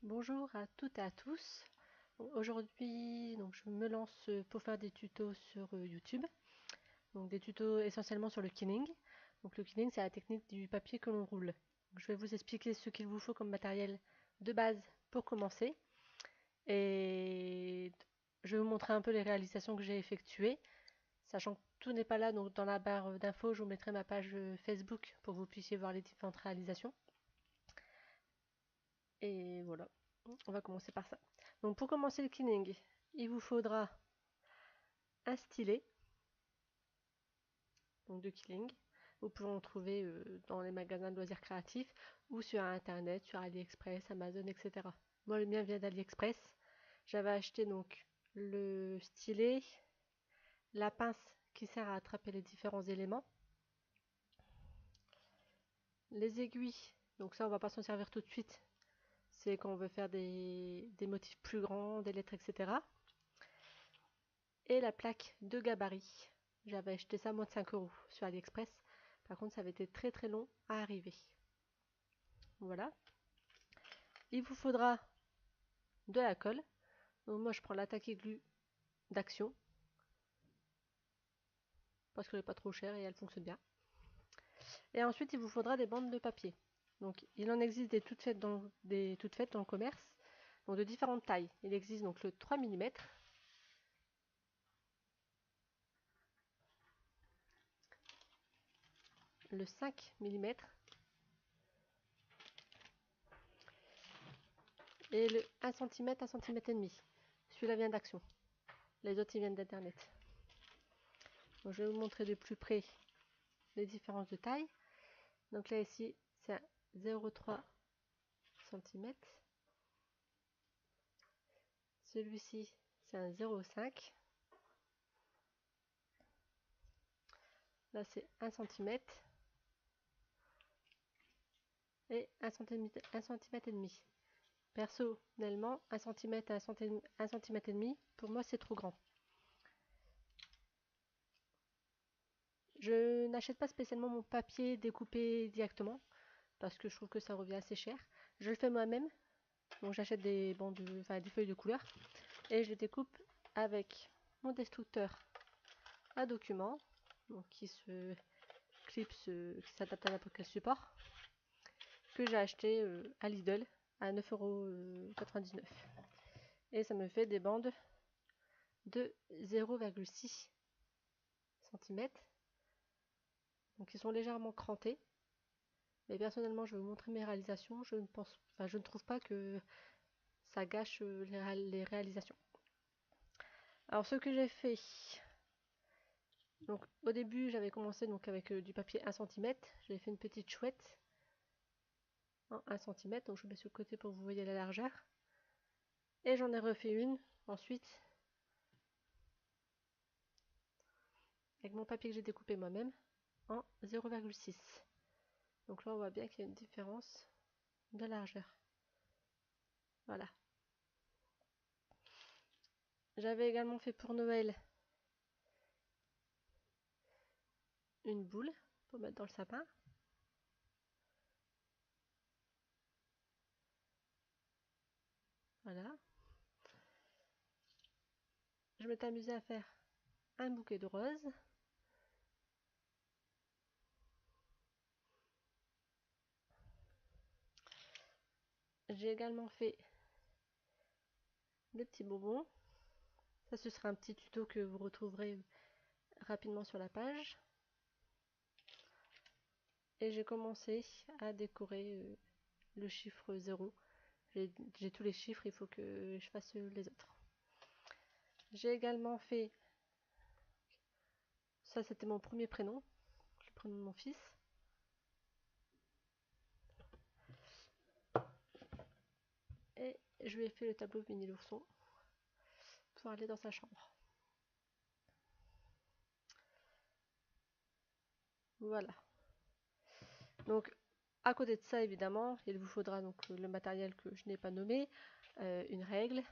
Bonjour à toutes et à tous. Aujourd'hui, je me lance pour faire des tutos sur YouTube. Donc des tutos essentiellement sur le killing. Donc le killing, c'est la technique du papier que l'on roule. Donc, je vais vous expliquer ce qu'il vous faut comme matériel de base pour commencer. Et je vais vous montrer un peu les réalisations que j'ai effectuées. Sachant que tout n'est pas là, donc dans la barre d'infos, je vous mettrai ma page Facebook pour que vous puissiez voir les différentes réalisations. Et voilà, on va commencer par ça. Donc pour commencer le killing, il vous faudra un stylet donc de killing. Vous pouvez en trouver dans les magasins de loisirs créatifs ou sur internet, sur AliExpress, Amazon, etc. Moi le mien vient d'AliExpress. J'avais acheté donc le stylet, la pince qui sert à attraper les différents éléments, les aiguilles, donc ça on va pas s'en servir tout de suite, c'est quand on veut faire des motifs plus grands, des lettres, etc. Et la plaque de gabarit. J'avais acheté ça à moins de 5 € sur AliExpress. Par contre, ça avait été très très long à arriver. Voilà. Il vous faudra de la colle. Donc moi, je prends la Tacky Glue d'Action parce qu'elle n'est pas trop chère et elle fonctionne bien. Et ensuite, il vous faudra des bandes de papier. Donc, il en existe des toutes faites dans le commerce, donc de différentes tailles. Il existe donc le 3 mm, le 5 mm et le 1 cm, 1 cm et demi. Celui-là vient d'Action. Les autres, ils viennent d'Internet. Donc, je vais vous montrer de plus près les différences de taille. Donc là, ici, c'est un 0,3 cm. Celui-ci, c'est un 0,5. Là, c'est 1 cm. Et 1 cm, 1 cm et demi. Personnellement, 1 cm à 1 cm et demi, pour moi, c'est trop grand. Je n'achète pas spécialement mon papier découpé directement parce que je trouve que ça revient assez cher. Je le fais moi-même. Donc j'achète des bandes, des feuilles de couleur et je les découpe avec mon destructeur à document, donc qui se clipse, qui s'adapte à n'importe quel support, que j'ai acheté à Lidl à 9,99 €. Et ça me fait des bandes de 0,6 cm. Donc ils sont légèrement crantés. Mais personnellement, je vais vous montrer mes réalisations. Je ne trouve pas que ça gâche les réalisations. Alors ce que j'ai fait, donc au début j'avais commencé donc avec du papier 1 cm. J'avais fait une petite chouette en 1 cm, donc je mets sur le côté pour que vous voyez la largeur. Et j'en ai refait une ensuite avec mon papier que j'ai découpé moi-même en 0,6. Donc là on voit bien qu'il y a une différence de largeur. Voilà. J'avais également fait pour Noël une boule pour mettre dans le sapin. Voilà. Je m'étais amusée à faire un bouquet de roses. J'ai également fait des petits bonbons. Ça, ce sera un petit tuto que vous retrouverez rapidement sur la page. Et j'ai commencé à décorer le chiffre 0. J'ai tous les chiffres, il faut que je fasse les autres. J'ai également fait, ça c'était mon premier prénom, le prénom de mon fils. Et je lui ai fait le tableau de Winnie l'ourson pour aller dans sa chambre. Voilà. Donc à côté de ça, évidemment, il vous faudra donc le matériel que je n'ai pas nommé, une règle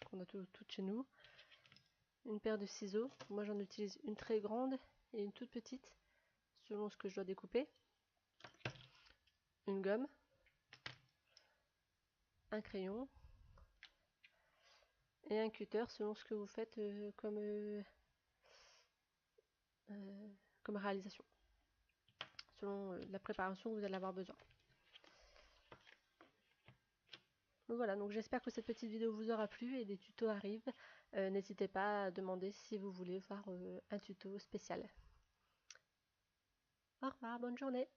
qu'on a toutes chez nous, une paire de ciseaux. Moi j'en utilise une très grande et une toute petite selon ce que je dois découper, une gomme, un crayon et un cutter selon ce que vous faites comme réalisation, selon la préparation que vous allez avoir besoin. Donc voilà, donc j'espère que cette petite vidéo vous aura plu et des tutos arrivent. N'hésitez pas à demander si vous voulez voir un tuto spécial. Au revoir, bonne journée.